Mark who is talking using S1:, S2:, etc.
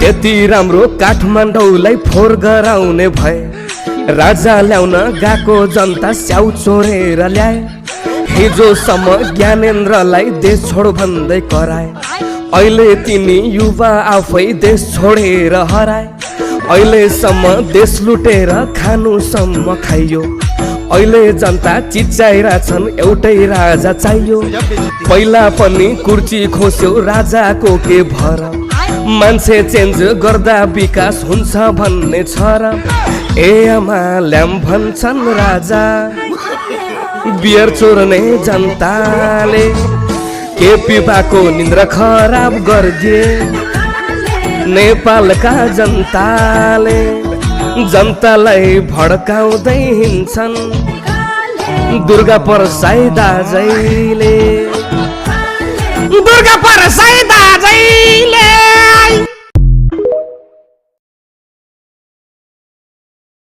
S1: यति राम्रो काठमाडौँलाई फोहोर गराउने भए राजा ल्याउन गएको जनता स्याउ चोरेर ल्याए हिजोसम्म ज्ञानेन्द्रलाई देश छोड भन्दै कराए अहिले तिनी युवा आफै देश छोडेर हराए अहिलेसम्म देश लुटेर खानुसम्म खाइयो अहिले जनता चिच्याइरहेछन् एउटै राजा चाहियो पहिला पनि कुर्ची खोस्यो राजाको के भर मान्छे चेन्ज गर्दा विकास हुन्छ भन्ने छ र ए आमा ल्याम भन्छन् राजा बियर चोर्ने जनताले के पिपाको निन्द्रा खराब गरिदिए नेपालका जनताले जनतालाई भड्काउँदै हिँड्छन् दुर्गा परसाई दाजैले दुर्गा परसाई